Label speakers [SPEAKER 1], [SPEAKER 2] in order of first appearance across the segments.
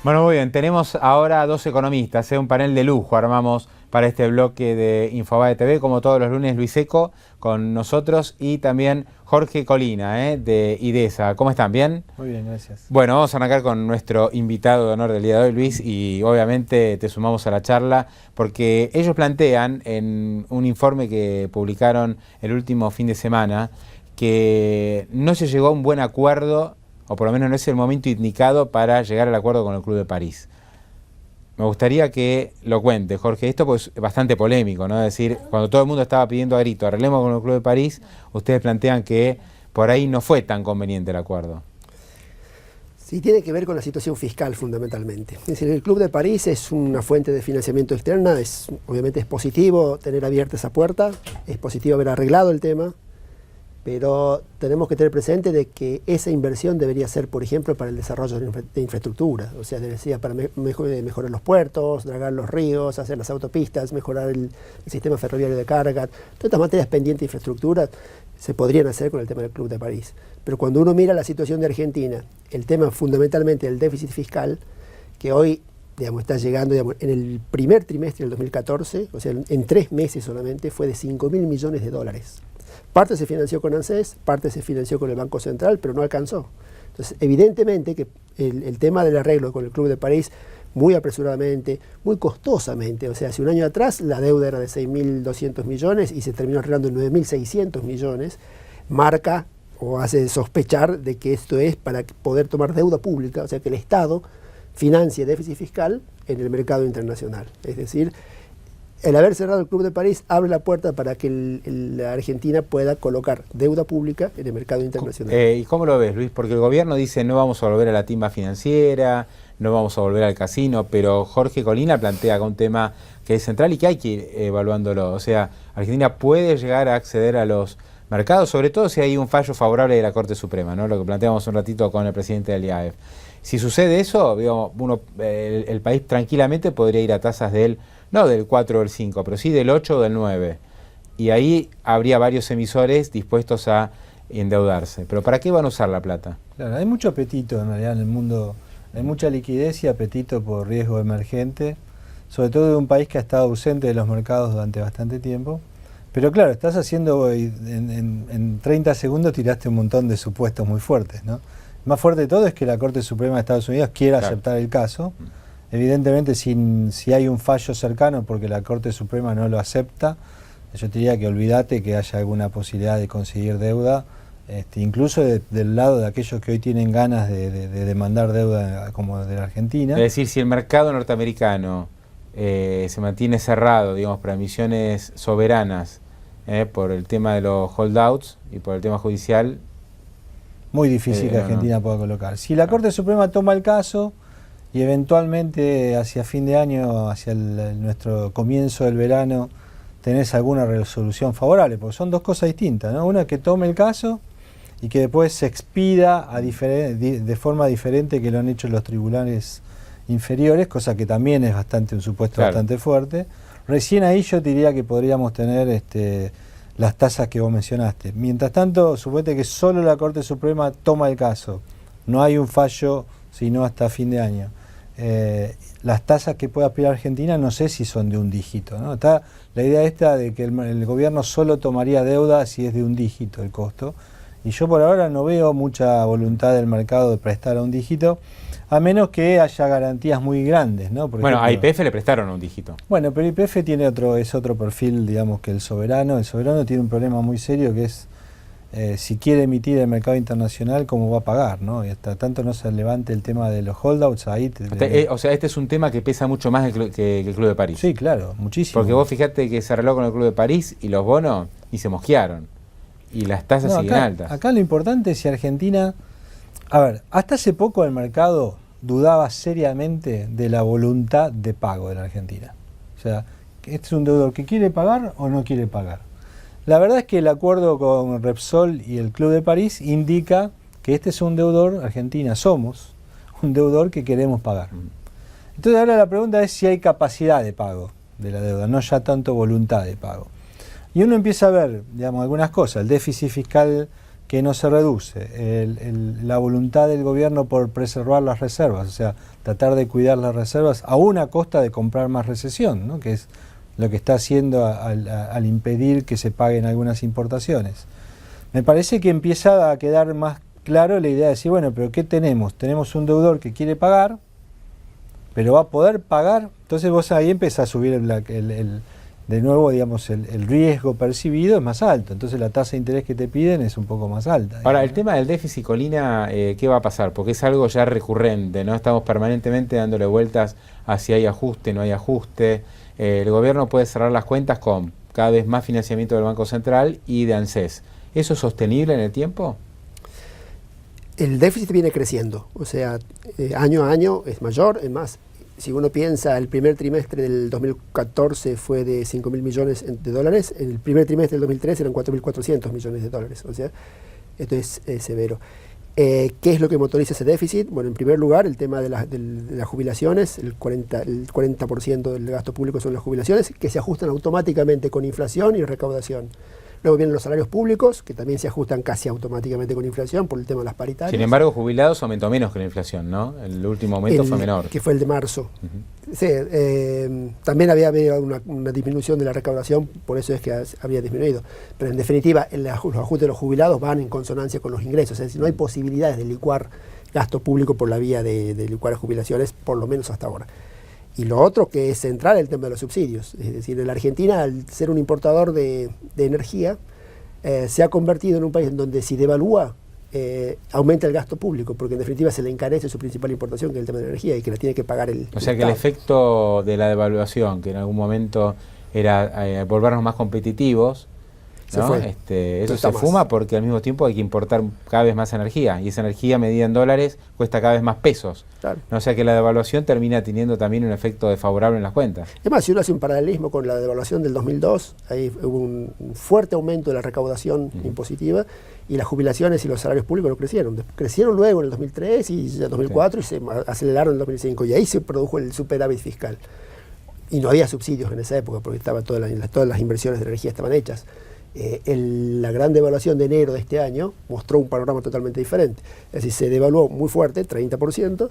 [SPEAKER 1] Bueno, muy bien, tenemos ahora dos economistas, un panel de lujo armamos para este bloque de Infobae TV, como todos los lunes, Luis Eco con nosotros y también Jorge Colina, de IDESA. ¿Cómo están? ¿Bien?
[SPEAKER 2] Muy bien, gracias.
[SPEAKER 1] Bueno, vamos a arrancar con nuestro invitado de honor del día de hoy, Luis, y obviamente te sumamos a la charla porque ellos plantean en un informe que publicaron el último fin de semana que no se llegó a un buen acuerdo, o por lo menos no es el momento indicado para llegar al acuerdo con el Club de París. Me gustaría que lo cuente, Jorge. Esto pues es bastante polémico, ¿no? Es decir, cuando todo el mundo estaba pidiendo a grito, arreglemos con el Club de París, ustedes plantean que por ahí no fue tan conveniente el acuerdo.
[SPEAKER 3] Sí, tiene que ver con la situación fiscal fundamentalmente. Es decir, el Club de París es una fuente de financiamiento externa, obviamente es positivo tener abierta esa puerta, es positivo haber arreglado el tema, pero tenemos que tener presente de que esa inversión debería ser, por ejemplo, para el desarrollo de infraestructura, o sea, debería para mejorar los puertos, dragar los ríos, hacer las autopistas, mejorar el sistema ferroviario de carga. Todas estas materias pendientes de infraestructura se podrían hacer con el tema del Club de París. Pero cuando uno mira la situación de Argentina, el tema fundamentalmente del déficit fiscal, que hoy está llegando en el primer trimestre del 2014, o sea, en 3 meses solamente, fue de 5.000 millones de dólares. Parte se financió con ANSES, parte se financió con el Banco Central, pero no alcanzó. Entonces, evidentemente que el tema del arreglo con el Club de París, muy apresuradamente, muy costosamente, o sea, hace un año atrás la deuda era de 6.200 millones y se terminó arreglando en 9.600 millones, marca o hace sospechar de que esto es para poder tomar deuda pública, o sea, que el Estado financie déficit fiscal en el mercado internacional. Es decir, el haber cerrado el Club de París abre la puerta para que la Argentina pueda colocar deuda pública en el mercado internacional.
[SPEAKER 1] ¿Y cómo lo ves, Luis? Porque el gobierno dice no vamos a volver a la timba financiera, no vamos a volver al casino, pero Jorge Colina plantea acá un tema que es central y que hay que ir evaluándolo. O sea, Argentina puede llegar a acceder a los mercados, sobre todo si hay un fallo favorable de la Corte Suprema, ¿no? Lo que planteamos un ratito con el presidente del IAEF. Si sucede eso, digamos, el país tranquilamente podría ir a tasas no del 4 o del 5, pero sí del 8 o del 9. Y ahí habría varios emisores dispuestos a endeudarse. ¿Pero para qué van a usar la plata?
[SPEAKER 2] Claro, hay mucho apetito en realidad en el mundo, hay mucha liquidez y apetito por riesgo emergente, sobre todo de un país que ha estado ausente de los mercados durante bastante tiempo. Pero claro, estás haciendo, en 30 segundos tiraste un montón de supuestos muy fuertes, ¿no? Más fuerte de todo es que la Corte Suprema de Estados Unidos quiera aceptar el caso. Evidentemente, si hay un fallo cercano porque la Corte Suprema no lo acepta, yo te diría que olvídate que haya alguna posibilidad de conseguir deuda, incluso del lado de aquellos que hoy tienen ganas de demandar deuda como de la Argentina.
[SPEAKER 1] Es decir, si el mercado norteamericano se mantiene cerrado, digamos, para emisiones soberanas, por el tema de los holdouts y por el tema judicial,
[SPEAKER 2] muy difícil que Argentina pueda colocar. Si la Corte Suprema toma el caso y eventualmente hacia fin de año, hacia nuestro comienzo del verano, tenés alguna resolución favorable, porque son dos cosas distintas, ¿no? Una que tome el caso y que después se expida de forma diferente que lo han hecho los tribunales inferiores, cosa que también es un supuesto bastante fuerte. Recién ahí yo te diría que podríamos tener las tasas que vos mencionaste. Mientras tanto, suponete que solo la Corte Suprema toma el caso, no hay un fallo sino hasta fin de año. Las tasas que puede aspirar Argentina no sé si son de un dígito, ¿no? Está la idea esta de que el gobierno solo tomaría deuda si es de un dígito el costo, y yo por ahora no veo mucha voluntad del mercado de prestar a un dígito, a menos que haya garantías muy grandes, ¿no? Por ejemplo,
[SPEAKER 1] a YPF le prestaron un dígito.
[SPEAKER 2] Bueno, pero YPF es otro perfil, digamos, que el soberano. El soberano tiene un problema muy serio que es si quiere emitir el mercado internacional, ¿cómo va a pagar, ¿no? Y hasta tanto no se levante el tema de los holdouts, ahí...
[SPEAKER 1] o sea, este es un tema que pesa mucho más que el Club de París.
[SPEAKER 2] Sí, claro, muchísimo.
[SPEAKER 1] Porque vos fijate que se arregló con el Club de París y los bonos y se mosquearon. Y las tasas siguen altas.
[SPEAKER 2] Acá lo importante es si Argentina... A ver, hasta hace poco el mercado dudaba seriamente de la voluntad de pago de la Argentina. O sea, ¿este es un deudor que quiere pagar o no quiere pagar? La verdad es que el acuerdo con Repsol y el Club de París indica que este es un deudor, Argentina somos, un deudor que queremos pagar. Entonces ahora la pregunta es si hay capacidad de pago de la deuda, no ya tanto voluntad de pago. Y uno empieza a ver, digamos, algunas cosas. El déficit fiscal que no se reduce, la voluntad del gobierno por preservar las reservas, o sea, tratar de cuidar las reservas aún a costa de comprar más recesión, ¿no? Que es lo que está haciendo al impedir que se paguen algunas importaciones. Me parece que empieza a quedar más claro la idea de decir, bueno, pero ¿qué tenemos? Tenemos un deudor que quiere pagar, pero va a poder pagar, entonces vos ahí empezás a subir de nuevo, digamos, el riesgo percibido es más alto, entonces la tasa de interés que te piden es un poco más alta.
[SPEAKER 1] Ahora, el tema del déficit, Colina, ¿qué va a pasar? Porque es algo ya recurrente, ¿no? Estamos permanentemente dándole vueltas a si hay ajuste, no hay ajuste. El gobierno puede cerrar las cuentas con cada vez más financiamiento del Banco Central y de ANSES. ¿Eso es sostenible en el tiempo?
[SPEAKER 3] El déficit viene creciendo, o sea, año a año es mayor, es más. Si uno piensa, el primer trimestre del 2014 fue de 5.000 millones de dólares, en el primer trimestre del 2013 eran 4.400 millones de dólares, o sea, esto es severo. ¿Qué es lo que motoriza ese déficit? Bueno, en primer lugar, el tema de las jubilaciones, el 40% del gasto público son las jubilaciones, que se ajustan automáticamente con inflación y recaudación. Luego vienen los salarios públicos, que también se ajustan casi automáticamente con inflación por el tema de las paritarias.
[SPEAKER 1] Sin embargo, jubilados aumentó menos que la inflación, ¿no? El último aumento fue menor.
[SPEAKER 3] Que fue el de marzo. Sí, también había habido una disminución de la recaudación, por eso es que había disminuido. Pero en definitiva, los ajustes de los jubilados van en consonancia con los ingresos. Es decir, no hay posibilidades de licuar gasto público por la vía de licuar las jubilaciones, por lo menos hasta ahora. Y lo otro que es central, el tema de los subsidios. Es decir, en la Argentina, al ser un importador de energía, se ha convertido en un país en donde si devalúa, aumenta el gasto público, porque en definitiva se le encarece su principal importación, que es el tema de la energía, y que la tiene que pagar el
[SPEAKER 1] O sea que el efecto de la devaluación, que en algún momento era volvernos más competitivos, ¿no? Eso se fuma porque al mismo tiempo hay que importar cada vez más energía, y esa energía medida en dólares cuesta cada vez más pesos.
[SPEAKER 3] Claro.
[SPEAKER 1] O sea que la devaluación termina teniendo también un efecto desfavorable en las cuentas.
[SPEAKER 3] Es más, si uno hace un paralelismo con la devaluación del 2002, ahí hubo un fuerte aumento de la recaudación impositiva, y las jubilaciones y los salarios públicos no crecieron. Crecieron luego en el 2003 y en el 2004 y se aceleraron en el 2005, y ahí se produjo el superávit fiscal. Y no había subsidios en esa época porque todas las inversiones de energía estaban hechas. La gran devaluación de enero de este año mostró un panorama totalmente diferente. Es decir, se devaluó muy fuerte, 30%,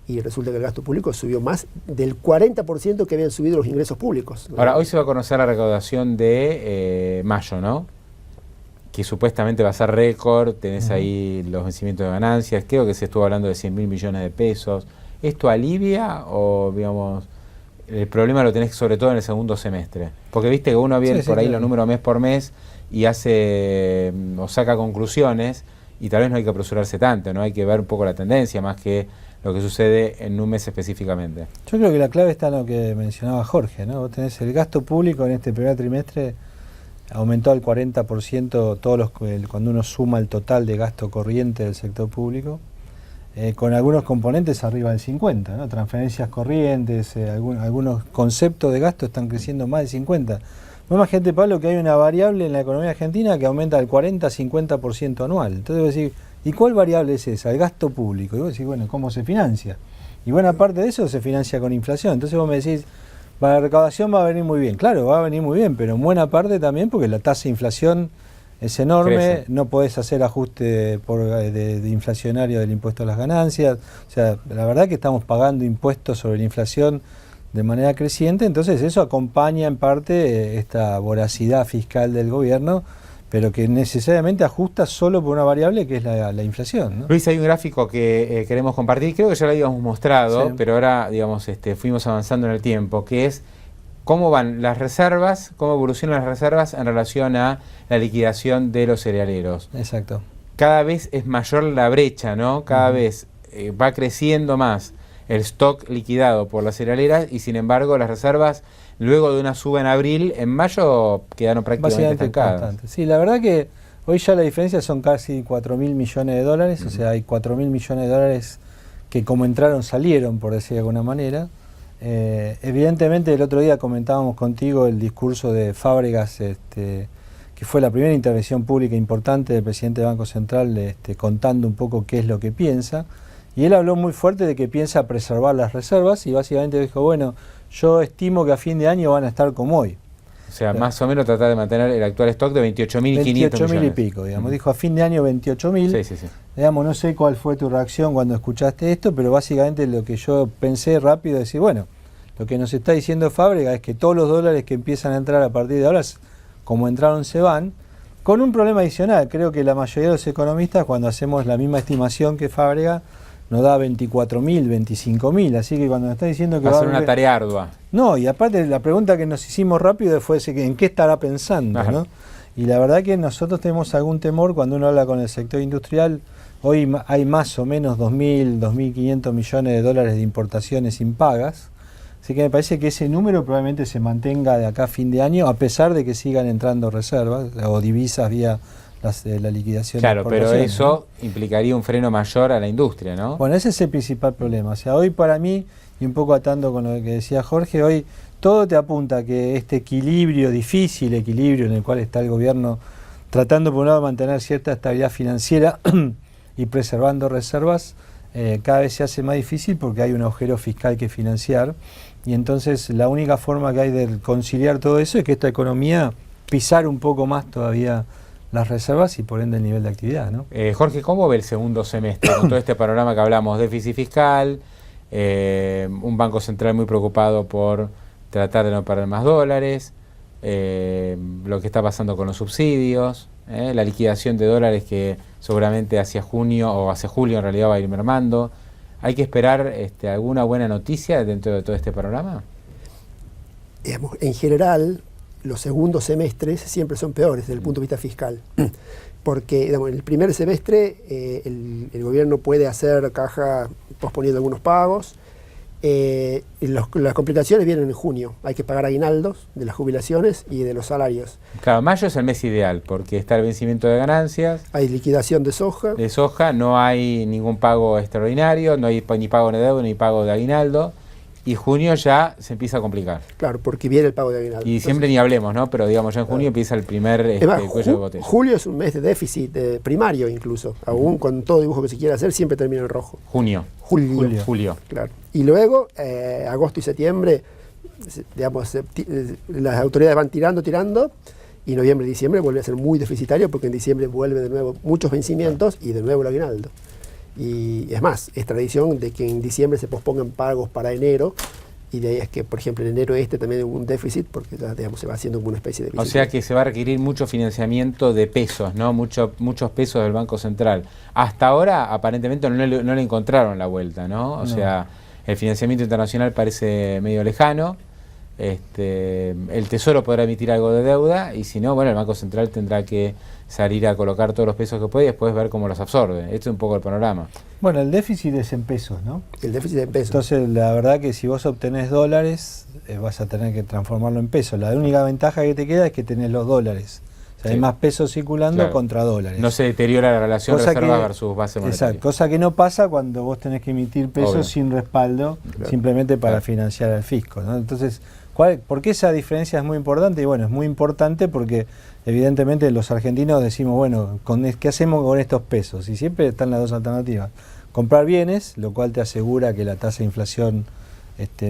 [SPEAKER 3] y resulta que el gasto público subió más del 40% que habían subido los ingresos públicos.
[SPEAKER 1] Ahora, hoy se va a conocer la recaudación de mayo, ¿no? Que supuestamente va a ser récord, tenés ahí los vencimientos de ganancias, creo que se estuvo hablando de 100.000 millones de pesos. ¿Esto alivia o, digamos, el problema lo tenés sobre todo en el segundo semestre? Porque viste que uno viene por ahí los números mes por mes y hace o saca conclusiones, y tal vez no hay que apresurarse tanto, no hay que ver un poco la tendencia más que lo que sucede en un mes específicamente.
[SPEAKER 2] Yo creo que la clave está en lo que mencionaba Jorge, ¿no? Vos tenés el gasto público en este primer trimestre aumentó al 40% cuando uno suma el total de gasto corriente del sector público, con algunos componentes arriba del 50%, ¿no? Transferencias corrientes, algunos conceptos de gasto están creciendo más del 50%. Imagínate, Pablo, que hay una variable en la economía argentina que aumenta del 40-50% anual. Entonces vos decís, ¿y cuál variable es esa? El gasto público. Y vos decís, bueno, ¿cómo se financia? Y buena parte de eso se financia con inflación. Entonces vos me decís, la recaudación va a venir muy bien. Claro, va a venir muy bien, pero en buena parte también porque la tasa de inflación es enorme, crece. No podés hacer ajuste de inflacionario del impuesto a las ganancias. O sea, la verdad que estamos pagando impuestos sobre la inflación de manera creciente, entonces eso acompaña en parte esta voracidad fiscal del gobierno, pero que necesariamente ajusta solo por una variable que es la inflación, ¿no?
[SPEAKER 1] Luis, hay un gráfico que queremos compartir, creo que ya lo habíamos mostrado, pero ahora digamos fuimos avanzando en el tiempo, que es cómo van las reservas, cómo evolucionan las reservas en relación a la liquidación de los cerealeros.
[SPEAKER 2] Exacto.
[SPEAKER 1] Cada vez es mayor la brecha, ¿no? Cada vez va creciendo más el stock liquidado por las cerealeras, y sin embargo las reservas, luego de una suba en abril, en mayo quedaron prácticamente estancadas.
[SPEAKER 2] Constante. Sí, la verdad que hoy ya la diferencia son casi 4.000 millones de dólares, o sea, hay 4.000 millones de dólares que como entraron salieron, por decir de alguna manera. Evidentemente el otro día comentábamos contigo el discurso de Fábregas, que fue la primera intervención pública importante del presidente del Banco Central, contando un poco qué es lo que piensa. Y él habló muy fuerte de que piensa preservar las reservas y básicamente dijo, bueno, yo estimo que a fin de año van a estar como hoy.
[SPEAKER 1] sea, más o menos tratar de mantener el actual stock de 28.500 millones.
[SPEAKER 2] 28.000 y pico, digamos. Dijo a fin de año 28.000.
[SPEAKER 1] Sí.
[SPEAKER 2] Digamos, no sé cuál fue tu reacción cuando escuchaste esto, pero básicamente lo que yo pensé rápido es decir, bueno, lo que nos está diciendo Fábrega es que todos los dólares que empiezan a entrar a partir de ahora, como entraron, se van, con un problema adicional. Creo que la mayoría de los economistas, cuando hacemos la misma estimación que Fábrega, nos da 24.000, 25.000, así que cuando nos está diciendo que
[SPEAKER 1] va a ser una tarea ardua.
[SPEAKER 2] No, y aparte la pregunta que nos hicimos rápido fue en qué estará pensando, ¿no? Y la verdad que nosotros tenemos algún temor cuando uno habla con el sector industrial. Hoy hay más o menos 2.000, 2.500 millones de dólares de importaciones impagas, así que me parece que ese número probablemente se mantenga de acá a fin de año, a pesar de que sigan entrando reservas o divisas vía la liquidación.
[SPEAKER 1] Claro, pero eso implicaría un freno mayor a la industria, ¿no?
[SPEAKER 2] Bueno, ese es el principal problema. O sea, hoy para mí, y un poco atando con lo que decía Jorge, hoy todo te apunta a que este equilibrio, difícil equilibrio en el cual está el gobierno tratando por un lado de mantener cierta estabilidad financiera y preservando reservas, cada vez se hace más difícil porque hay un agujero fiscal que financiar, y entonces la única forma que hay de conciliar todo eso es que esta economía pisar un poco más todavía las reservas y por ende el nivel de actividad, ¿no?
[SPEAKER 1] Jorge, ¿cómo ve el segundo semestre con todo este panorama que hablamos? Déficit fiscal, un Banco Central muy preocupado por tratar de no perder más dólares, lo que está pasando con los subsidios, la liquidación de dólares que seguramente hacia junio o hacia julio en realidad va a ir mermando. ¿Hay que esperar alguna buena noticia dentro de todo este panorama?
[SPEAKER 3] Digamos, en general, los segundos semestres siempre son peores desde el punto de vista fiscal, porque digamos, en el primer semestre el gobierno puede hacer caja posponiendo algunos pagos. Las complicaciones vienen en junio, hay que pagar aguinaldos de las jubilaciones y de los salarios.
[SPEAKER 1] Claro, mayo es el mes ideal porque está el vencimiento de ganancias.
[SPEAKER 3] Hay liquidación de soja.
[SPEAKER 1] De soja, no hay ningún pago extraordinario, no hay ni pago de deuda ni pago de aguinaldo. Y junio ya se empieza a complicar.
[SPEAKER 3] Claro, porque viene el pago de aguinaldo.
[SPEAKER 1] Y diciembre ni hablemos, ¿no? Pero digamos, ya en junio empieza el primer cuello de botella.
[SPEAKER 3] Julio es un mes de déficit primario incluso. Aún con todo dibujo que se quiera hacer, siempre termina en rojo.
[SPEAKER 1] Julio.
[SPEAKER 3] Claro. Y luego, agosto y septiembre, digamos, las autoridades van tirando, y noviembre y diciembre vuelve a ser muy deficitario, porque en diciembre vuelve de nuevo muchos vencimientos y de nuevo el aguinaldo. Y es más, es tradición de que en diciembre se pospongan pagos para enero, y de ahí es que, por ejemplo, en enero también hubo un déficit, porque ya, digamos, se va haciendo como una especie de...
[SPEAKER 1] O sea que se va a requerir mucho financiamiento de pesos, ¿no? Muchos pesos del Banco Central. Hasta ahora, aparentemente, no le encontraron la vuelta, ¿no? O sea, el financiamiento internacional parece medio lejano. El Tesoro podrá emitir algo de deuda, y si no, bueno, el Banco Central tendrá que salir a colocar todos los pesos que puede y después ver cómo los absorbe. Este es un poco el panorama.
[SPEAKER 2] Bueno, el déficit es en pesos, ¿no?
[SPEAKER 3] El déficit es en pesos.
[SPEAKER 2] Entonces, la verdad que si vos obtenés dólares, vas a tener que transformarlo en pesos. La única ventaja que te queda es que tenés los dólares. O sea, hay más pesos circulando contra dólares.
[SPEAKER 1] No se deteriora la relación reserva versus base monetaria.
[SPEAKER 2] Exacto, cosa que no pasa cuando vos tenés que emitir pesos sin respaldo, simplemente para financiar al fisco, ¿no? Entonces, ¿por qué esa diferencia es muy importante? Y bueno, es muy importante porque evidentemente los argentinos decimos, bueno, ¿qué hacemos con estos pesos? Y siempre están las dos alternativas. Comprar bienes, lo cual te asegura que la tasa de inflación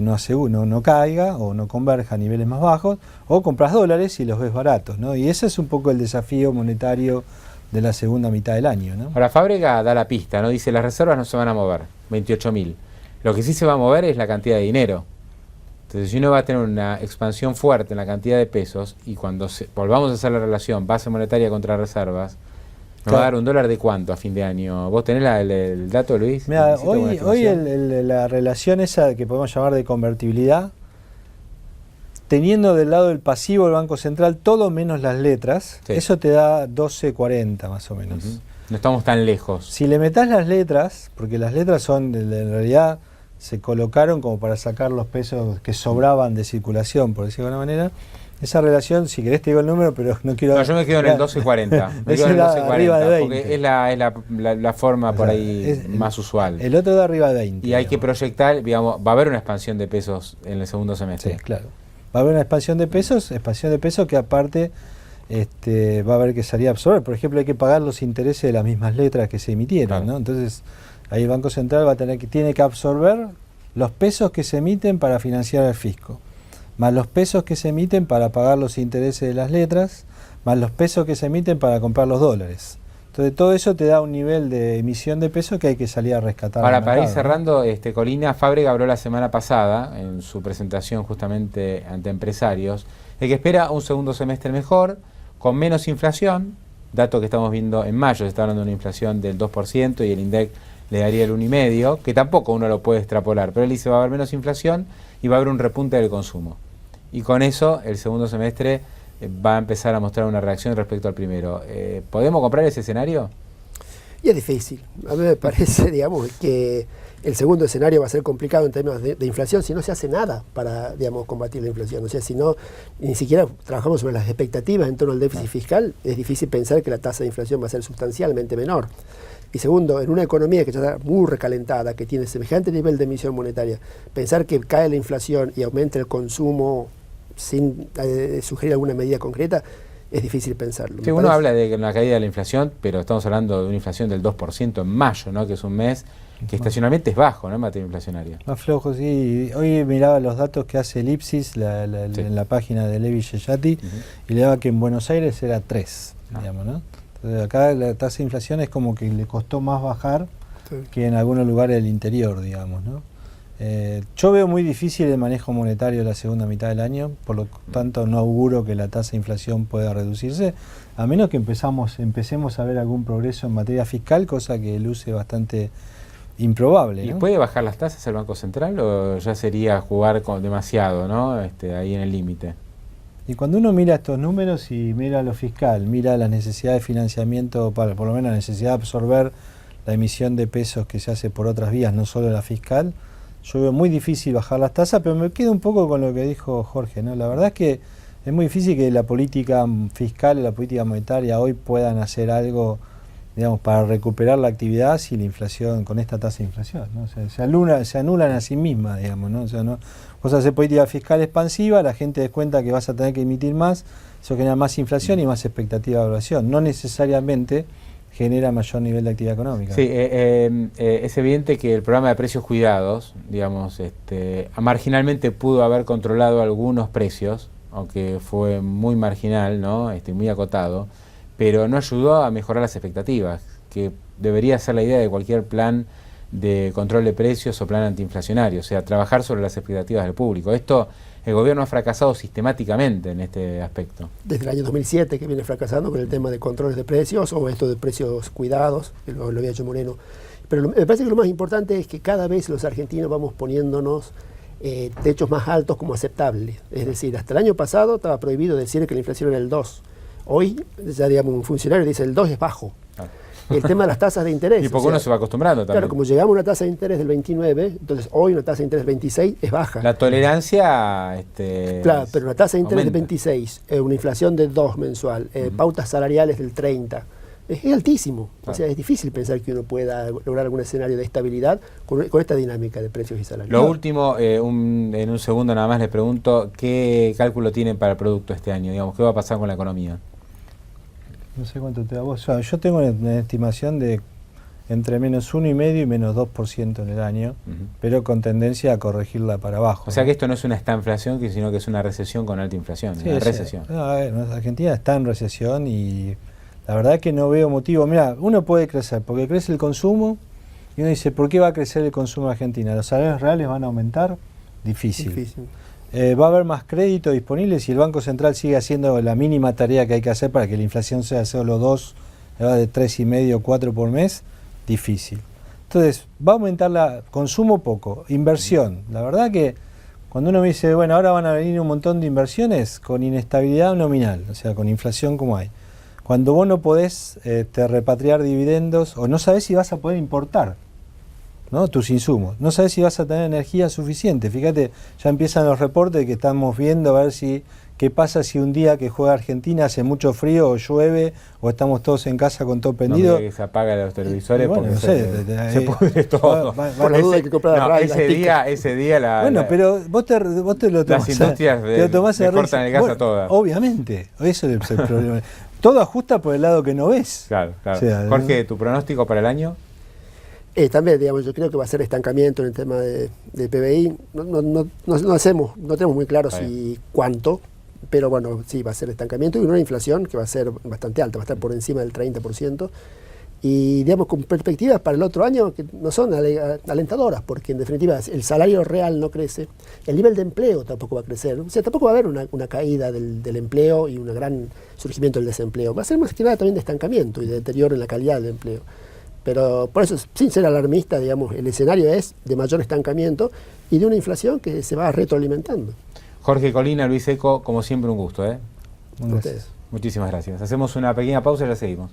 [SPEAKER 2] no caiga o no converja a niveles más bajos, o compras dólares y los ves baratos, ¿no? Y ese es un poco el desafío monetario de la segunda mitad del año, ¿no?
[SPEAKER 1] Ahora, Fábrega da la pista, ¿no? Dice, las reservas no se van a mover, 28.000. Lo que sí se va a mover es la cantidad de dinero. Entonces, si uno va a tener una expansión fuerte en la cantidad de pesos, y cuando volvamos a hacer la relación base monetaria contra reservas, nos va a dar un dólar de cuánto a fin de año. ¿Vos tenés el dato, Luis?
[SPEAKER 2] Mira, hoy la relación esa que podemos llamar de convertibilidad, teniendo del lado del pasivo del Banco Central todo menos las letras, eso te da 12.40 más o menos.
[SPEAKER 1] No estamos tan lejos.
[SPEAKER 2] Si le metés las letras, porque las letras son, en realidad, se colocaron como para sacar los pesos que sobraban de circulación, por decirlo de alguna manera. Esa relación, si querés te digo el número, pero no quiero...
[SPEAKER 1] No, yo me quedo en el 12.40. Me quedo en el 12.40, porque es la forma por ahí más usual.
[SPEAKER 2] El otro da arriba de 20.
[SPEAKER 1] Y hay que proyectar, digamos, va a haber una expansión de pesos en el segundo semestre.
[SPEAKER 2] Sí, claro. Va a haber una expansión de pesos que aparte va a haber que salir a absorber. Por ejemplo, hay que pagar los intereses de las mismas letras que se emitieron, ¿no? Entonces, ahí el Banco Central tiene que absorber los pesos que se emiten para financiar al fisco. más los pesos que se emiten para pagar los intereses de las letras, más los pesos que se emiten para comprar los dólares. Entonces todo eso te da un nivel de emisión de pesos que hay que salir a rescatar.
[SPEAKER 1] Ahora, para ir cerrando, Colina, Fábrega habló la semana pasada, en su presentación justamente ante empresarios, de que espera un segundo semestre mejor, con menos inflación, dato que estamos viendo en mayo, se está hablando de una inflación del 2% y el INDEC le daría el 1,5%, que tampoco uno lo puede extrapolar, pero él dice va a haber menos inflación y va a haber un repunte del consumo. Y con eso el segundo semestre va a empezar a mostrar una reacción respecto al primero. ¿Podemos comprar ese escenario?
[SPEAKER 3] Y es difícil. A mí me parece, digamos, que el segundo escenario va a ser complicado en términos de inflación si no se hace nada para, digamos, combatir la inflación. O sea, si no, ni siquiera trabajamos sobre las expectativas en torno al déficit fiscal, es difícil pensar que la tasa de inflación va a ser sustancialmente menor. Y segundo, en una economía que ya está muy recalentada, que tiene semejante nivel de emisión monetaria, pensar que cae la inflación y aumenta el consumo sin sugerir alguna medida concreta, es difícil pensarlo.
[SPEAKER 1] Sí, uno habla de una caída de la inflación, pero estamos hablando de una inflación del 2% en mayo, ¿no? Que es un mes que estacionalmente es bajo, ¿no? En materia inflacionaria.
[SPEAKER 2] Más flojo, sí. Hoy miraba los datos que hace el IPSIS sí. En la página de Levi Sheyati, y le daba que en Buenos Aires era 3, digamos, ¿no? Entonces acá la tasa de inflación es como que le costó más bajar que en algunos lugares del interior, digamos, ¿no? Yo veo muy difícil el manejo monetario de la segunda mitad del año, por lo tanto no auguro que la tasa de inflación pueda reducirse, a menos que empecemos a ver algún progreso en materia fiscal, cosa que luce bastante improbable, ¿no?
[SPEAKER 1] ¿Y puede bajar las tasas el Banco Central o ya sería jugar con demasiado, ¿no? Ahí en el límite?
[SPEAKER 2] Y cuando uno mira estos números y mira lo fiscal, mira la necesidad de financiamiento, por lo menos la necesidad de absorber la emisión de pesos que se hace por otras vías, no solo la fiscal, yo veo muy difícil bajar las tasas, pero me quedo un poco con lo que dijo Jorge, ¿no? La verdad es que es muy difícil que la política fiscal y la política monetaria hoy puedan hacer algo, digamos, para recuperar la actividad si la inflación, con esta tasa de inflación, ¿no? O sea, se anulan a sí mismas, digamos, ¿no? O sea, no, vos haces política fiscal expansiva, la gente descuenta que vas a tener que emitir más, eso genera más inflación y más expectativa de evaluación. No necesariamente genera mayor nivel de actividad económica.
[SPEAKER 1] Sí, es evidente que el programa de precios cuidados, digamos, marginalmente pudo haber controlado algunos precios, aunque fue muy marginal, ¿no? Muy acotado, pero no ayudó a mejorar las expectativas, que debería ser la idea de cualquier plan de control de precios o plan antiinflacionario, o sea, trabajar sobre las expectativas del público. Esto, el gobierno ha fracasado sistemáticamente en este aspecto.
[SPEAKER 3] Desde el año 2007 que viene fracasando con el tema de controles de precios o esto de precios cuidados, que lo había hecho Moreno. Pero me parece que lo más importante es que cada vez los argentinos vamos poniéndonos techos más altos como aceptables. Es decir, hasta el año pasado estaba prohibido decir que la inflación era el 2. Hoy, ya digamos, un funcionario dice el 2 es bajo. El tema de las tasas de interés.
[SPEAKER 1] Y poco uno se va acostumbrando también.
[SPEAKER 3] Claro, como llegamos a una tasa de interés del 29, entonces hoy una tasa de interés del 26 es baja.
[SPEAKER 1] La tolerancia
[SPEAKER 3] claro, pero una tasa de interés
[SPEAKER 1] aumenta.
[SPEAKER 3] del 26, una inflación de 2 mensual, pautas salariales del 30, es altísimo. Claro. O sea, es difícil pensar que uno pueda lograr algún escenario de estabilidad con esta dinámica de precios y salarios.
[SPEAKER 1] Lo último, en un segundo nada más les pregunto, ¿qué cálculo tienen para el producto este año? Digamos, ¿qué va a pasar con la economía?
[SPEAKER 2] No sé cuánto te da vos. O sea, yo tengo una estimación de entre menos 1,5% y menos 2% en el año, pero con tendencia a corregirla para abajo.
[SPEAKER 1] O sea que esto no es una estanflación, sino que es una recesión con alta inflación,
[SPEAKER 2] sí,
[SPEAKER 1] una recesión.
[SPEAKER 2] A ver, Argentina está en recesión y la verdad que no veo motivo. Mira, uno puede crecer porque crece el consumo y uno dice, ¿por qué va a crecer el consumo en Argentina? ¿Los salarios reales van a aumentar? Difícil. Va a haber más crédito disponible si el Banco Central sigue haciendo la mínima tarea que hay que hacer para que la inflación sea solo 2, de 3,5 o 4 por mes, difícil. Entonces, va a aumentar el consumo poco, inversión. La verdad que cuando uno me dice, bueno, ahora van a venir un montón de inversiones con inestabilidad nominal, o sea, con inflación como hay. Cuando vos no podés repatriar dividendos o no sabés si vas a poder importar, ¿no? Tus insumos. No sabes si vas a tener energía suficiente. Fíjate, ya empiezan los reportes que estamos viendo a ver qué pasa si un día que juega Argentina hace mucho frío o llueve o estamos todos en casa con todo prendido.
[SPEAKER 1] No, que se apagan los televisores
[SPEAKER 2] bueno,
[SPEAKER 1] porque
[SPEAKER 2] no sé,
[SPEAKER 1] se pudre todo.
[SPEAKER 3] Por la duda hay que comprar la radio.
[SPEAKER 1] Ese día
[SPEAKER 2] bueno, pero vos te lo tomás.
[SPEAKER 1] Las industrias le cortan el gas a todas.
[SPEAKER 2] Obviamente, eso es el problema. Todo ajusta por el lado que no ves.
[SPEAKER 1] Claro.
[SPEAKER 2] O sea,
[SPEAKER 1] Jorge, ¿tu pronóstico para el año?
[SPEAKER 3] También, digamos, yo creo que va a ser estancamiento en el tema de PBI. No tenemos muy claro si cuánto, pero bueno, sí, va a ser estancamiento y una inflación que va a ser bastante alta, va a estar por encima del 30%. Y digamos con perspectivas para el otro año que no son alentadoras, porque en definitiva el salario real no crece, el nivel de empleo tampoco va a crecer, o sea, tampoco va a haber una caída del empleo y un gran surgimiento del desempleo, va a ser más que nada también de estancamiento y de deterioro en la calidad del empleo. Pero por eso, sin ser alarmista, digamos, el escenario es de mayor estancamiento y de una inflación que se va retroalimentando.
[SPEAKER 1] Jorge Colina, Luis Eco, como siempre un gusto.
[SPEAKER 2] Gracias.
[SPEAKER 1] Muchísimas gracias. Hacemos una pequeña pausa y ya seguimos.